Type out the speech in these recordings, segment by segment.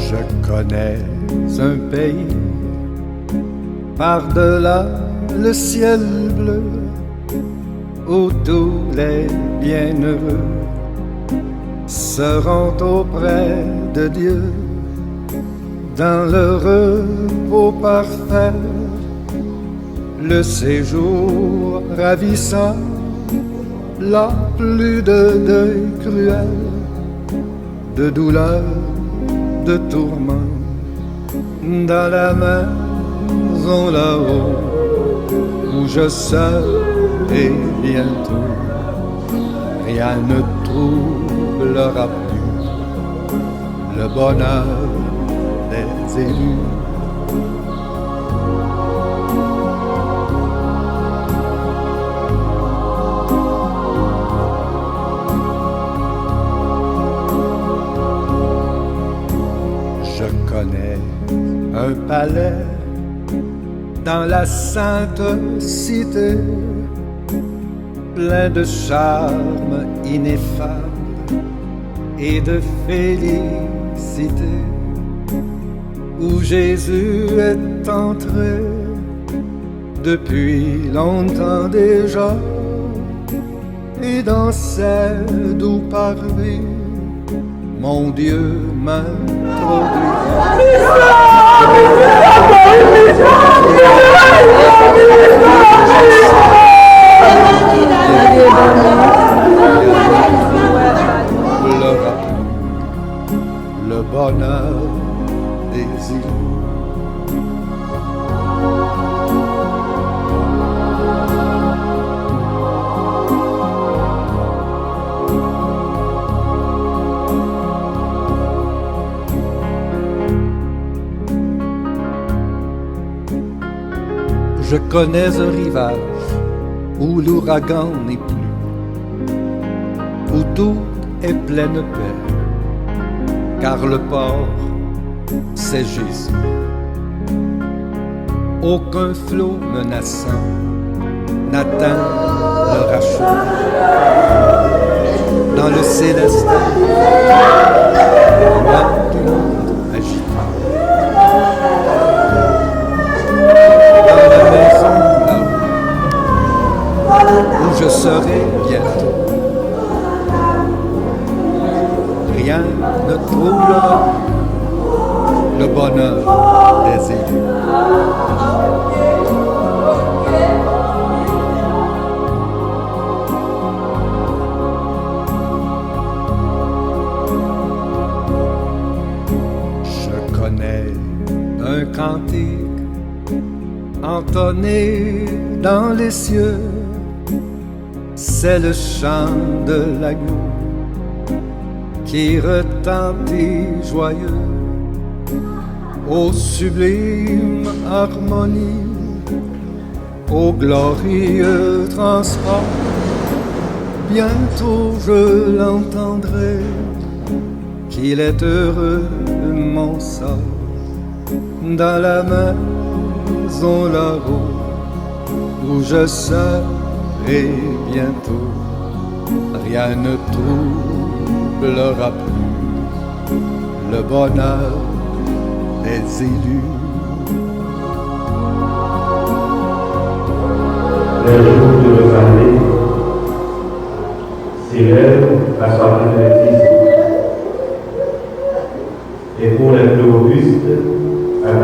Je connais un pays par-delà le ciel bleu où tous les bienheureux seront auprès de Dieu dans le repos parfait, le séjour ravissant, là plus de deuil cruel, de douleur, de tourment, dans la maison là-haut où je serai bientôt. Rien ne troublera plus le bonheur des élus. Je connais un palais dans la sainte cité, plein de charme ineffable et de félicité, où Jésus est entré depuis longtemps déjà, et dans ces doux parvis mon Dieu m'introduit. Le bonheur des îles. Je connais un rivage où l'ouragan n'est plus, où tout est pleine paix, car le port, c'est Jésus. Aucun flot menaçant n'atteint le rachot. Dans le céleste, loin du monde agité, dans la maison là où je serai bientôt, rien ne troublera le bonheur des élus. Je connais un cantique entonné dans les cieux, c'est le chant de l'agneau qui retentit joyeux, ô sublime harmonie, ô glorieux transport. Bientôt je l'entendrai, qu'il est heureux mon sort, dans la maison là-haut où je serai bientôt. Rien ne troublera plus le bonheur des élus. Le jour de nos années s'élève à 70, et pour les plus robustes à 80 ans.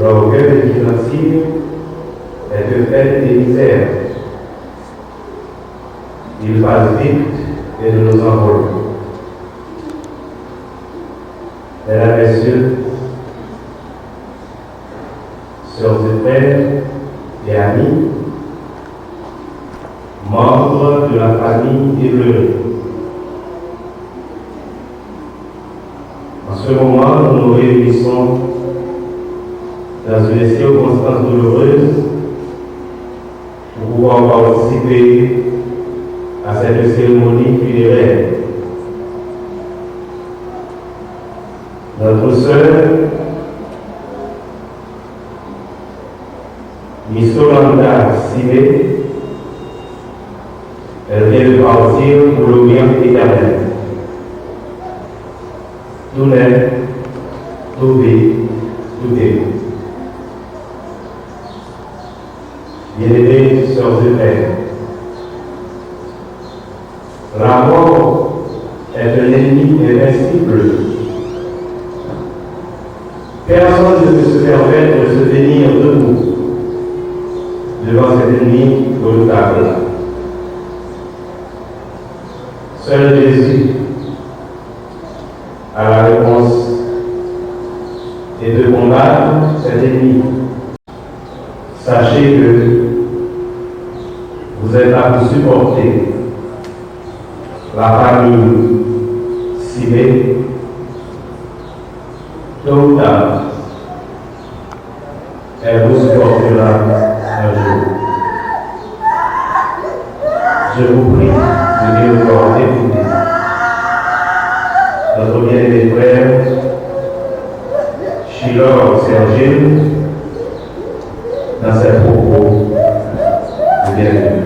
L'orgueil financier est de fait des misères. Il passe vite et nous nous envolons. Mesdames, Messieurs, sœurs et frères et amis, membres de la famille éplorée, en ce moment, nous nous réunissons dans une circonstance douloureuse pour pouvoir participer à cette cérémonie funéraire. Notre sœur Miss Yolanda Simé, elle vient de partir pour l'Orient éternel. tout naît, tout vit, tout est. Bien-aimés sœurs et frères, la mort est un ennemi invincible. Personne ne peut se permettre de se tenir debout devant cet ennemi redoutable. Seul Jésus a la réponse et de combattre cet ennemi. Sachez que vous êtes là pour supporter la famille civile, tôt ou tard, elle vous supportera un jour. Je vous prie de bien vouloir écouter notre bien-aimé frère Chilor Sergile dans ses propos de bienvenue.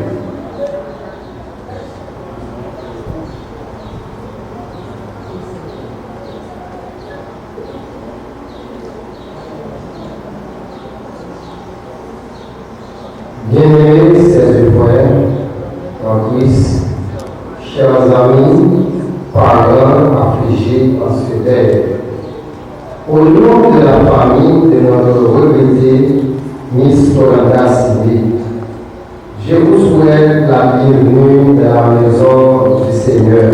Bien-aimés, chers frères, en Christ, chers amis, parents, affligés par ce deuil, au nom de la famille de notre regrettée Miss Yolanda Sylvie, je vous souhaite la bienvenue dans la maison du Seigneur.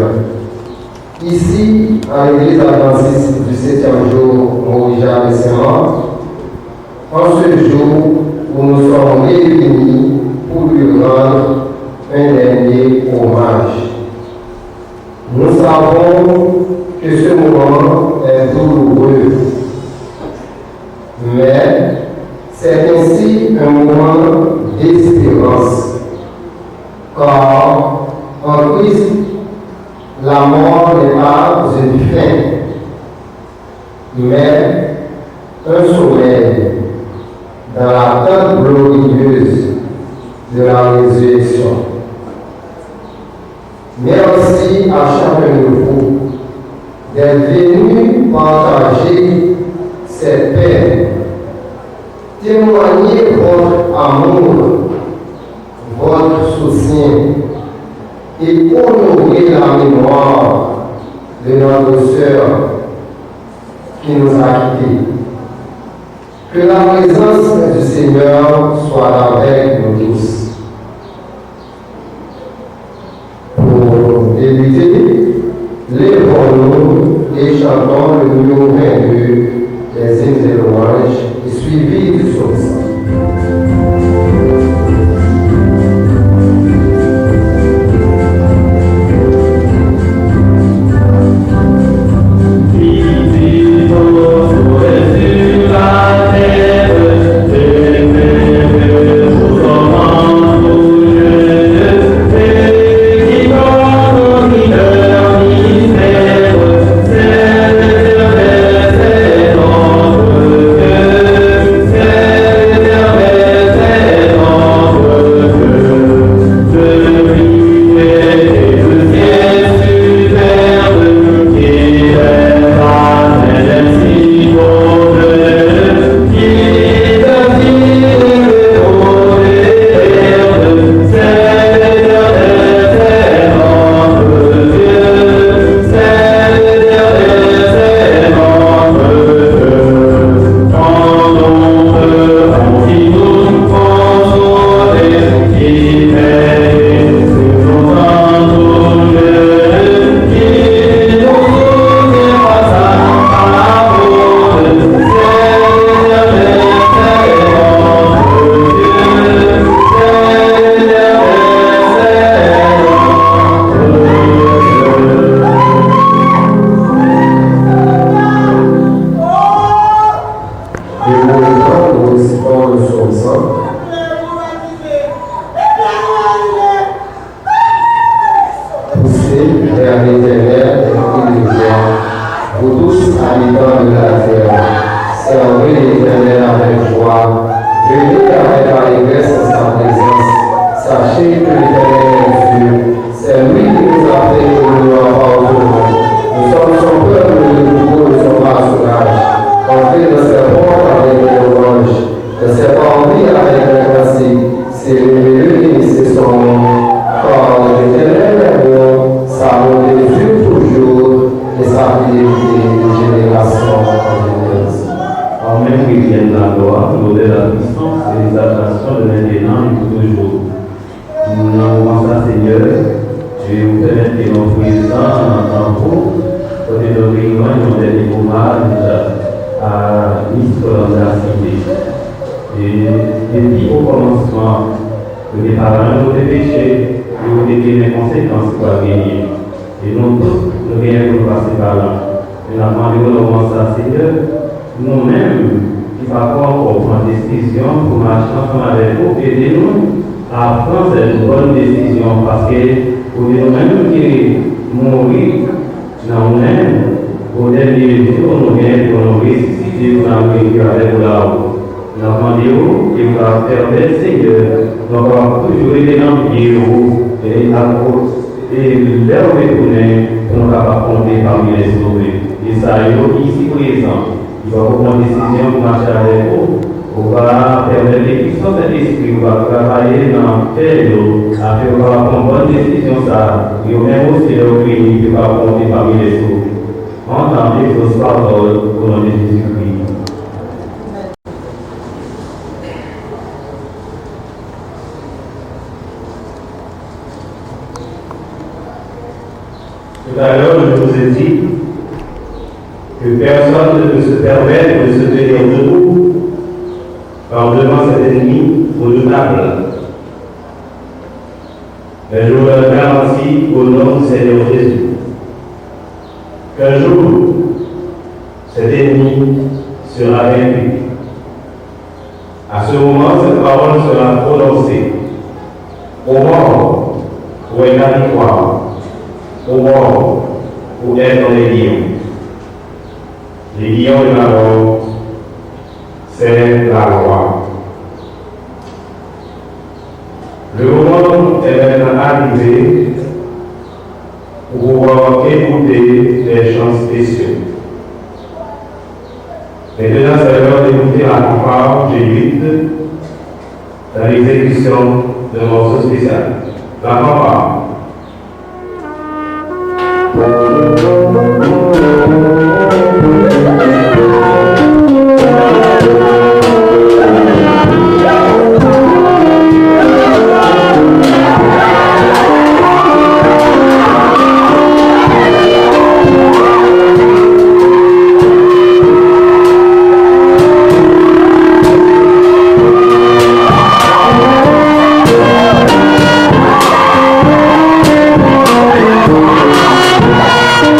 Ici, à l'église adventiste du 7e jour, Morija de Saint-Marc, en ce jour où nous sommes réunis pour lui rendre un dernier hommage. Nous savons que ce moment est douloureux, mais c'est ainsi un moment d'espérance, car en Christ, la mort n'est pas une fin, mais un sommeil dans l'attente glorieuse de la résurrection. Merci à chacun de vous d'être venu partager cette paix, témoigner votre amour, votre soutien et honorer la mémoire de notre sœur qui nous a quittés. Que la présence du Seigneur soit avec nous tous. Pour débuter, lèvons-nous et chantons le numéro 22 des hymnes et louanges, suivi du psaume. C'est lui qui nous a fait que nous avons nous sommes son peuple de nouveau qui viennent de la gloire, nous de la puissance et des attractions de maintenant et pour toujours. Nous avons ça, Seigneur. Je vais vous permettre que nous prions dans vous, côté de réunion, nous dernier hommage à l'histoire de la cité. Et depuis au commencement, les parents ont péché, ils ont été les conséquences pour gagner. Et nous tous, nous venons pour passer par là. Et nous avons demandé à Seigneur, nous-mêmes, qui ne pas encore prendre décision pour marcher ensemble avec vous, aidez-nous à prendre cette bonne décision parce que pour nous-mêmes qui mourir dans nous-mêmes, au dernier jour, nous venons pour nous ressusciter pour nous vécu avec vous là-haut. Nous demandons qu'il va permettre, Seigneur, nous avons toujours été dans le bureau et à cause et l'heure de tourner pour nous compter parmi les sauvés. Et ça, il est ici présent. Il va prendre une décision pour marcher avec vous. On va permettre que puissance de l'esprit, on va travailler dans tel lot, afin qu'on va prendre une bonne décision. Ça, et au même aussi, le pays qui va compter parmi les sauvés. Entendez vos paroles au nom de Jésus-Christ. Tout à l'heure, je vous ai dit que personne ne peut se permettre de se tenir debout par devant cet ennemi redoutable. Mais je vous le garantis au nom du Seigneur Jésus qu'un jour, cet ennemi sera vaincu. À ce moment, cette parole sera prononcée. Au mort, où est la victoire? Au mort, où est dans les lions? Les lions de la mort, c'est la loi. Le moment est maintenant arrivé pour pouvoir écouter les chants spéciaux. Maintenant, c'est l'heure d'écouter la plupart Jésuite dans l'exécution d'un morceau spécial. La fanfare. Thank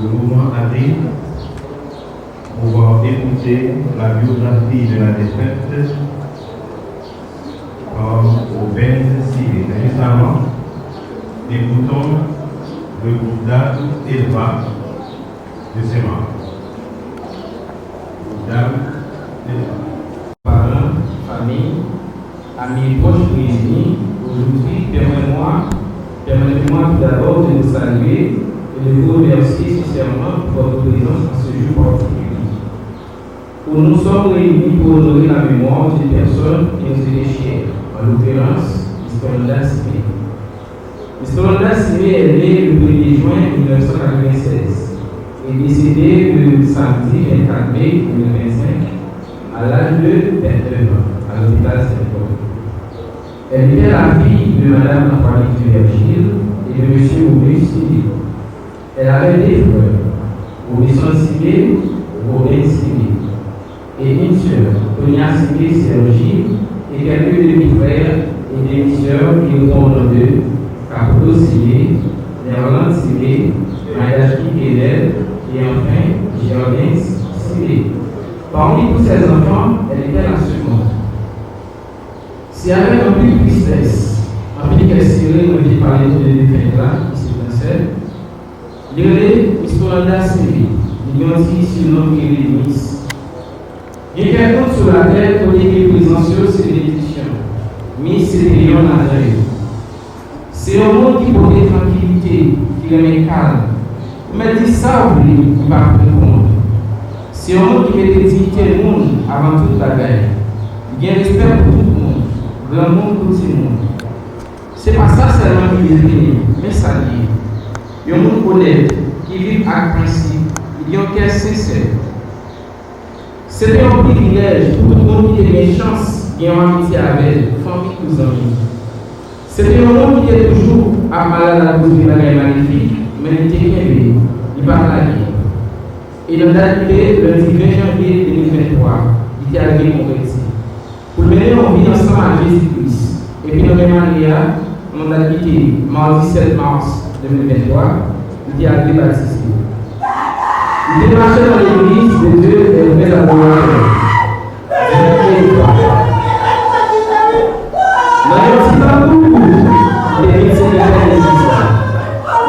Le moment arrive, on va écouter la biographie de la défunte par Aubin Siré. Récemment, écoutons le groupe d'âme Elva de ses membres. Dame Elva. Parents, famille, amis proches réunis, aujourd'hui, permettez-moi tout d'abord de vous saluer et de vous remercier sincèrement pour votre présence en ce jour particulier, où nous sommes réunis pour honorer la mémoire d'une personne qui nous était chère, en l'occurrence, Mr. Simé. Mr. Simé est né le 1er juin 1996 et décédé le samedi 24 mai 2025 à l'âge de 29 ans à l'hôpital Saint-Paul. Elle était la fille de Mme Antoinette Virgile et de M. Maurice Simé. Elle avait des frères, Robinson Simé, Robin Simé, et une sœur, Tonia Simé Sergi, et quelques demi-frères et demi-sœurs qui ont au nom d'eux, Caputo Simé, Nerland Simé, Mayashki Kedel, et enfin Jardin Simé. Parmi tous ces enfants, elle était la seconde. C'est avec un peu de tristesse, un peu de question, on dit parler de défunts-là, qui se passait. L'élève Mr. Simé, il y a aussi sur le nom qui est Miss. Il y a quelqu'un sur la terre pour les présentiaux, c'est l'édition. Miss, c'est des lions à l'œil. C'est un monde qui porte tranquillité, qui remet calme. Mais dit ça, il va prendre compte. C'est un monde qui met dignité au monde avant toute la guerre. Il y a respect pour tout le monde, grand monde pour tout le monde. C'est pas ça seulement qui est défini, mais ça lié. Il y a un monde honnête qui vit avec principe, il y a un cœur sincère. C'est un privilège pour tout le monde qui a une chance, qui a une amitié avec famille ou amis. C'est un monde qui est toujours à malade à cause de la guerre magnifique, mais il est bien, il parle la guerre. Et le date le 20 janvier 2023, il était arrivé converti. Pour le mener, on vit ensemble à Jésus-Christ. Et puis, dans le même année, on a quitté mardi 7 mars 2023, il était arrivé baptisé. Il était marché dans l'église de Dieu et le met à l'adorateur. Dans le petit parcours, il est venu de l'église.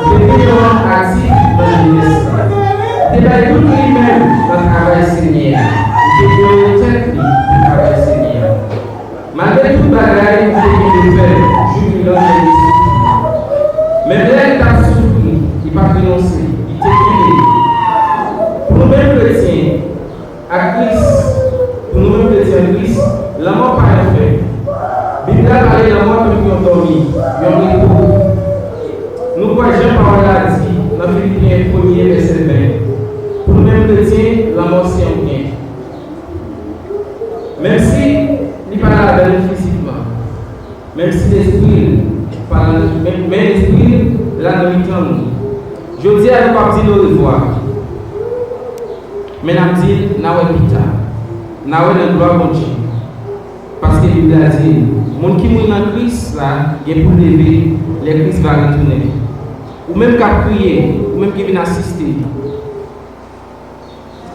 Il est venu actif dans l'église. Il a tout lui-même dans le travail Seigneur. Il a priorité dans le travail Seigneur. Malgré tout le bagage, il a fait jubilant de l'esprit. Mais là, il a souffert, il n'a pas renoncé, il était prié. Pour nous-mêmes chrétiens, à Christ, pour nous-mêmes chrétiens à Christ, la mort pas un fait. La Bible a parlé de la mort comme ils ont dormi, ils ont repos. Nous croyons Jean-Paul a dit dans Philippiens 1er verset 20. Pour nous-mêmes chrétiens, la mort c'est un bien. Même si il n'est pas là physiquement, même si l'esprit Je dis à nous pas dire au revoir. Mais nous dit na ouais pita. Na ouais dans gloire mon Dieu. Parce que la Bible a dit, mon qui mourit dans Christ là, il pour lever, le Christ va retourner. Ou même qu'à prier, ou même qui vient assister.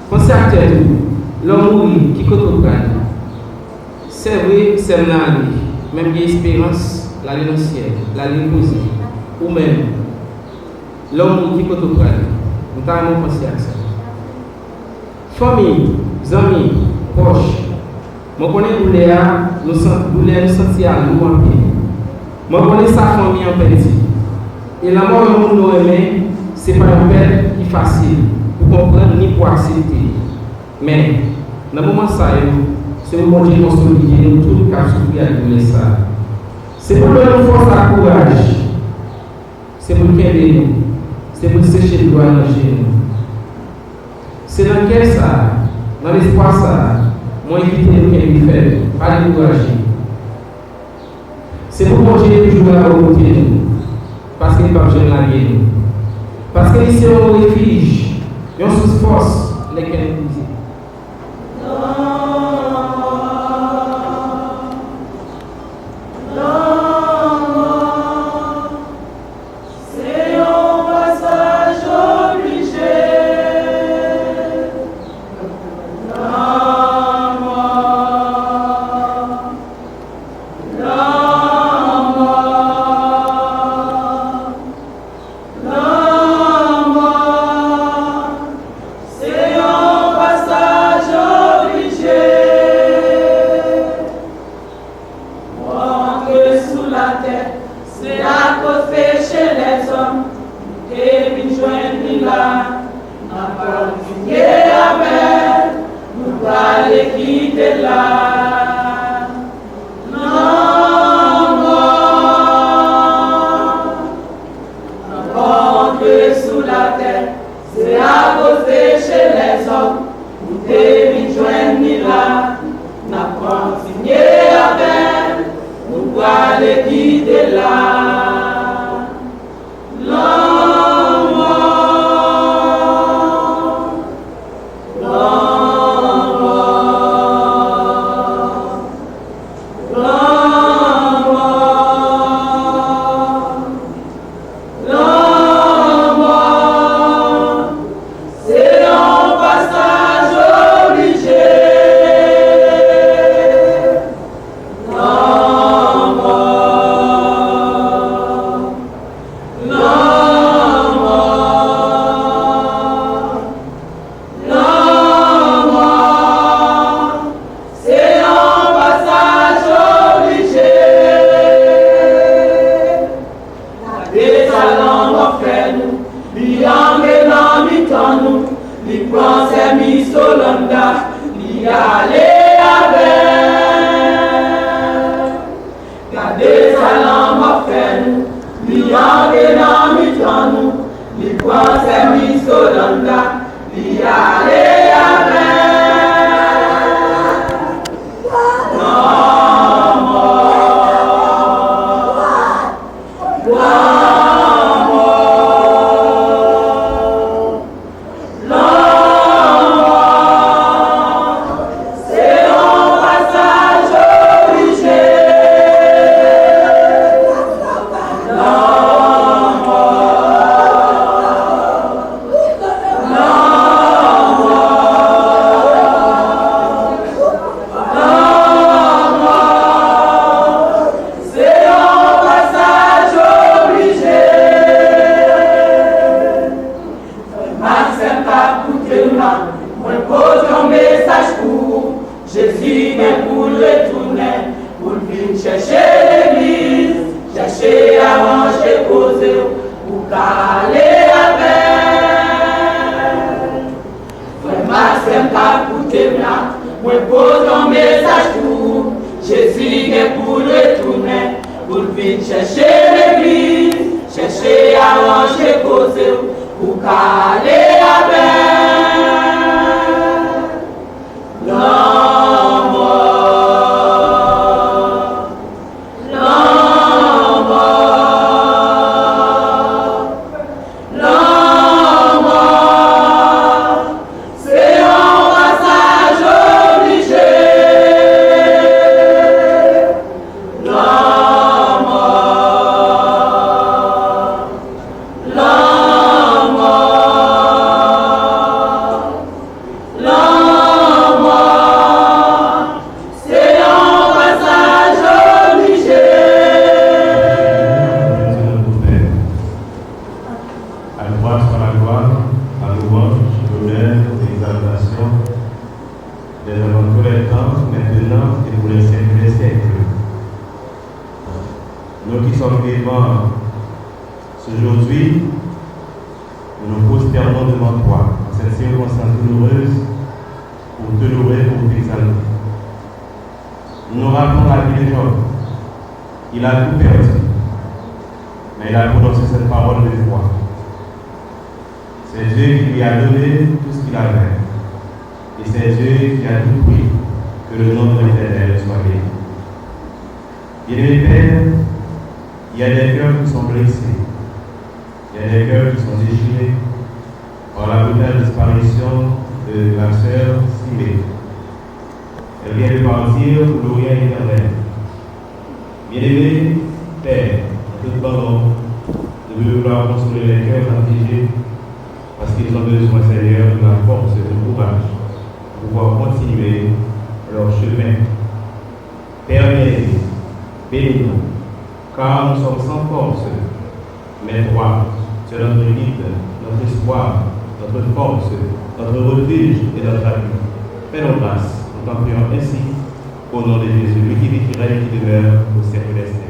Pensez à tête, l'homme mourit, qui côté au crâne. C'est vrai, c'est là, même qui espérance, l'aller dans le ciel, l'aller poser. Ou même, l'homme mourit, qui côté au crâne. Nous avons pensé à ça. Famille, amis, proches. Je connais douleur, nous sentir à nous en paix. Je connais sa famille en petit. Et la mort de nous aimer, ce n'est pas une peine qui est facile pour comprendre ni pour accepter. Mais, dans le moment ça, c'est le moment de consolider nous tout le cas souffrir avec ça. C'est pour donner une force à courage. C'est pour qu'aider nous. C'est pour sécher le doigt dans nous. C'est dans quel ça, dans l'espoir ça, moi éviter nous qu'elle fait, pas décourager. C'est pour manger toujours à côté de nous, parce qu'il n'y a pas besoin de la guerre. Parce que ici on réfugie, et on se force lesquels nous disent. Lord. toi soit la gloire, la louange, l'honneur, l'exaltation, devant tous les temps, maintenant et pour les siècles des siècles. Nous qui sommes vivants aujourd'hui, nous nous prosternons devant toi, en cette circonstance douloureuse, pour te louer, pour t'exalter. Nous nous rappelons la vie de Job. Il a tout perdu, mais il a prononcé cette parole de foi. C'est Dieu qui lui a donné tout ce qu'il avait. Et c'est Dieu qui a tout pris, que le nom de l'Éternel soit béni. Bien-aimés Père, il y a des cœurs qui sont blessés, il y a des cœurs qui sont déchirés par la brutale disparition de la sœur Simée. Elle vient de partir pour l'Orient éternel. Bien-aimés Père, en tout pardon, de vouloir consoler les cœurs affligés parce qu'ils ont besoin, Seigneur, de la force et du courage pour pouvoir continuer leur chemin. Père bien-aimé, bénis-nous, car nous sommes sans force, mais toi, tu es notre guide, notre espoir, notre force, notre refuge et notre appui. Fais-nous grâce, nous t'en prions ainsi, au nom de Jésus, lui qui vit, qui règne et qui demeure au siècle des siècles.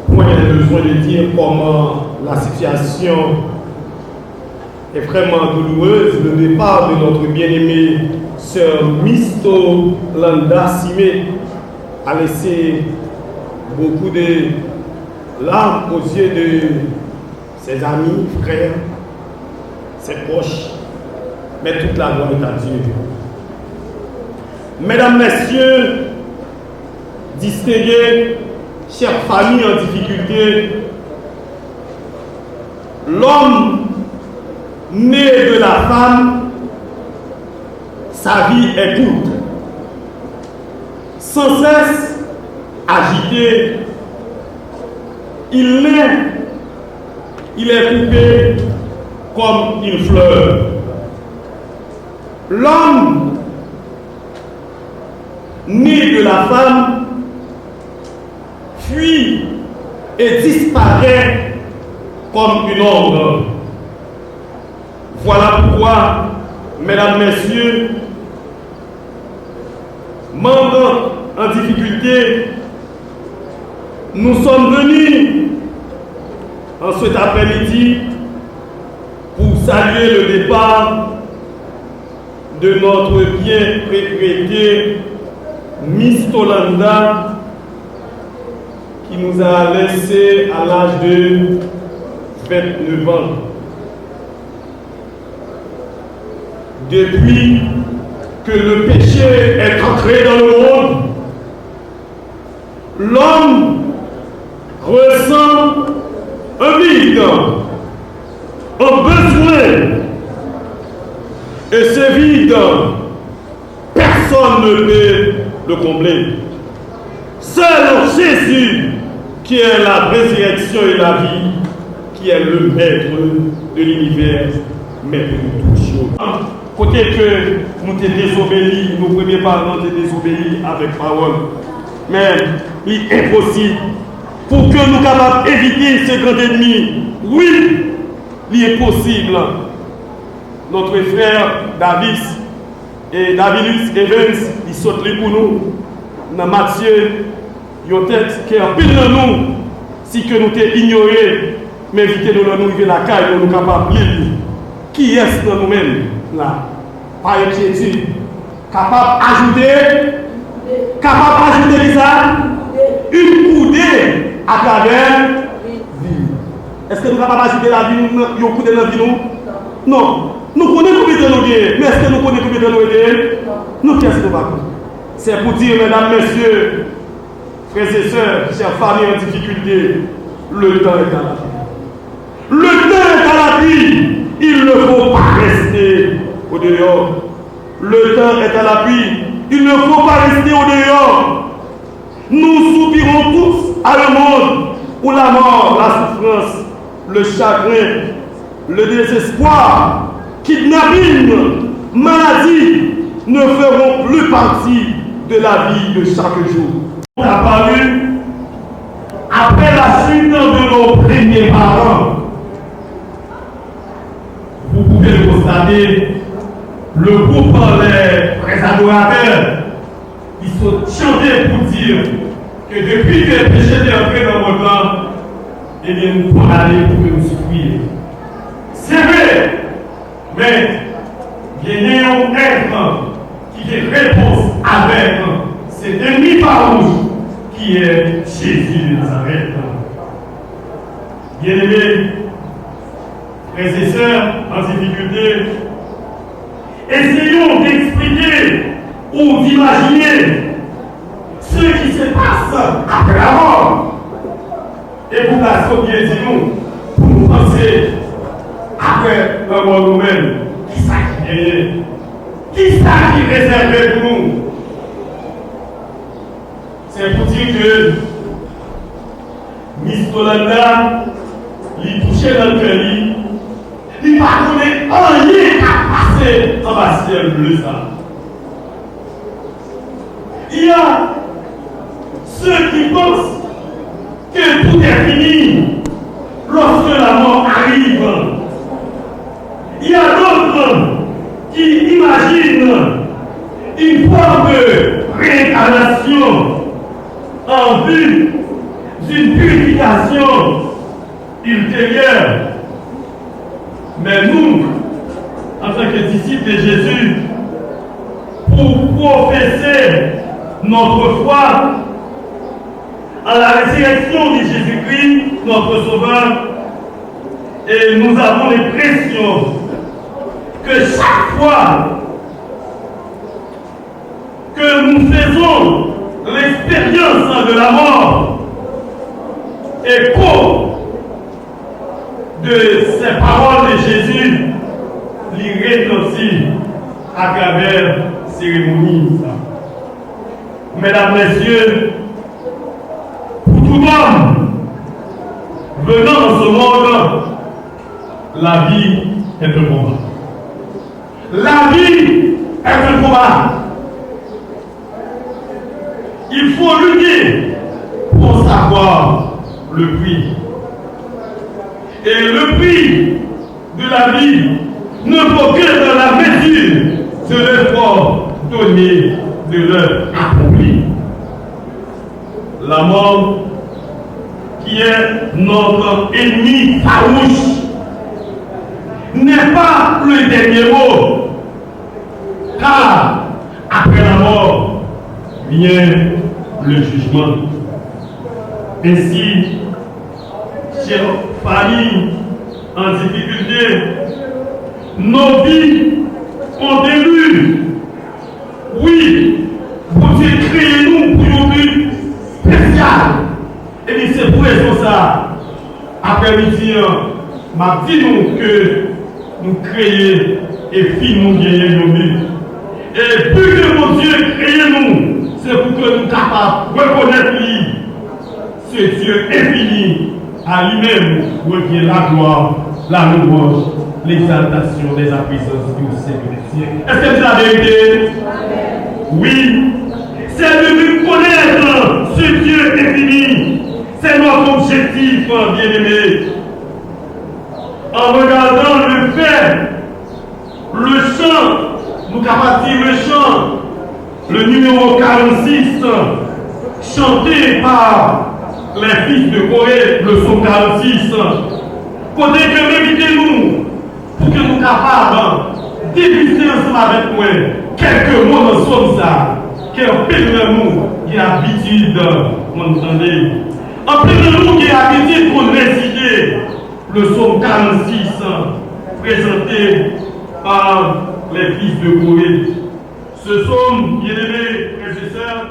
Moi, j'ai besoin de dire comment la situation est vraiment douloureuse. Le départ de notre bien-aimée sœur Misto Landa Simé a laissé beaucoup de larmes aux yeux de ses amis, frères, ses proches. Mais toute la gloire est à Dieu. Mesdames, Messieurs, distingués, chères familles en difficulté, l'homme né de la femme, sa vie est courte. Sans cesse agité, il naît, il est coupé comme une fleur. L'homme né de la femme fuit et disparaît comme une ombre. Voilà pourquoi, mesdames, messieurs, membres en difficulté, nous sommes venus en cet après-midi pour saluer le départ de notre bien regretté Misto Landa, qui nous a laissé à l'âge de 29 ans. Depuis que le péché est entré dans le monde, l'homme ressent un vide, un besoin. Et ce vide, personne ne peut le combler. Seul Jésus, qui est la résurrection et la vie, qui est le maître de l'univers, maître de toutes choses. Côté que nous t'es désobéis, nos premiers parents t'es désobéis avec parole. Mais il est impossible pour que nous capables d'éviter ce grand ennemi. Oui, il est possible. Notre frère Davis et Davilus Evans, ils sautent les pour nous. Dans Matthieu, ils ont tête qui est en pile de nous. Si que nous t'es ignoré, mais évitez de nous arriver la caille, nous capables de lire. Qui est-ce dans nous-mêmes là? Par inquiétude, capable d'ajouter ça, une coudée à travers vie. Est-ce que nous sommes capables d'ajouter la vie, une coudée dans la vie nous? Non. Nous connaissons combien de nous gagner, mais est-ce que nous connaissons combien de nous aider? Nous qu'est-ce que nous va? C'est pour dire, mesdames, messieurs, frères et sœurs, chères familles en difficulté, le temps est à la vie. Le temps est à la vie. Il ne faut pas rester au dehors. Le temps est à l'appui. Il ne faut pas rester au dehors. Nous soupirons tous à le monde où la mort, la souffrance, le chagrin, le désespoir, kidnapping, maladie ne feront plus partie de la vie de chaque jour. On a parlé après la suite de nos premiers parents. constater le groupe Les Vrais Adorateurs qui sont chantés pour dire que depuis que le péché est entré dans notre temps, eh bien nous pouvons aller pour que nous souffrions. C'est vrai, mais il y a un être qui fait réponse avec cet ennemi farouche qui est Jésus de Nazareth. Bien-aimés, frères et sœurs en difficulté, essayons d'expliquer ou d'imaginer ce qui se passe après la mort. Et pour la sauver, disons, pour nous penser après la mort nous-mêmes, qui ça qui gagne? Qui ça qui réservé pour nous? C'est pour dire que Miss Tolanda, il touchait dans le cœur, il ne connaît rien qu'à passer en bas ciel bleu ça. Il y a ceux qui pensent que tout est fini lorsque la mort arrive. Il y a d'autres qui imaginent une forme de réincarnation en vue d'une purification ultérieure. Mais nous, en tant que disciples de Jésus, pour professer notre foi à la résurrection de Jésus-Christ, notre Sauveur, et nous avons l'impression que chaque fois que nous faisons l'expérience de la mort, écho de ces paroles de Jésus, les retentit à travers cérémonies. Mesdames, Messieurs, pour tout homme venant dans ce monde, la vie est un combat. La vie est un combat. Il faut lutter pour savoir le prix. Et le prix de la vie ne vaut que dans la mesure de l'effort donné, de l'œuvre accomplie. La mort, qui est notre ennemi farouche, n'est pas le dernier mot, car après la mort vient le jugement. Ainsi, chère famille en difficulté, nos vies ont des buts. Oui, vous Dieu créé nous pour un but spécial. Et bien c'est pour ça, après-midi, m'a dit nous que nous créons et finissons gagner nos buts. Et plus que mon Dieu crée nous, c'est pour que nous soyons capables de reconnaître lui. Ce Dieu infini, à lui-même revient la gloire, la louange, l'exaltation des puissance du siècle des siècles. Est-ce que c'est la vérité? Oui, c'est de nous connaître ce Dieu infini. C'est notre objectif, bien-aimé. En regardant le fait, le chant, nous capables de dire le chant, le numéro 46, chanté par les fils de Corée, le psaume 46. Côté que méditez-nous, pour que nous capables d'épuiser ensemble avec moi quelques mots dans ce psaume ça, qu'un peu de nous qui a l'habitude, m'entendez. En plus de nous qui a l'habitude pour réciter le psaume 46, présenté par les fils de Corée. Ce psaume, bien-aimés, frères et sœurs,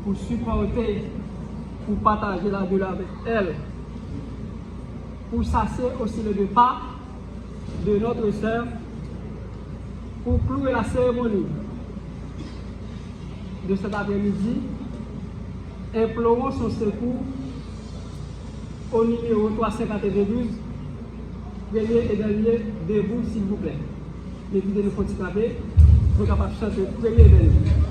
Pour supporter, pour partager la douleur avec elle, pour s'asseoir aussi le départ de notre sœur, pour clouer la cérémonie de cet après-midi, implorons son secours au numéro 392, premier et dernier, debout s'il vous plaît. L'évitez de faut-il vous êtes capable de chanter premier et dernier.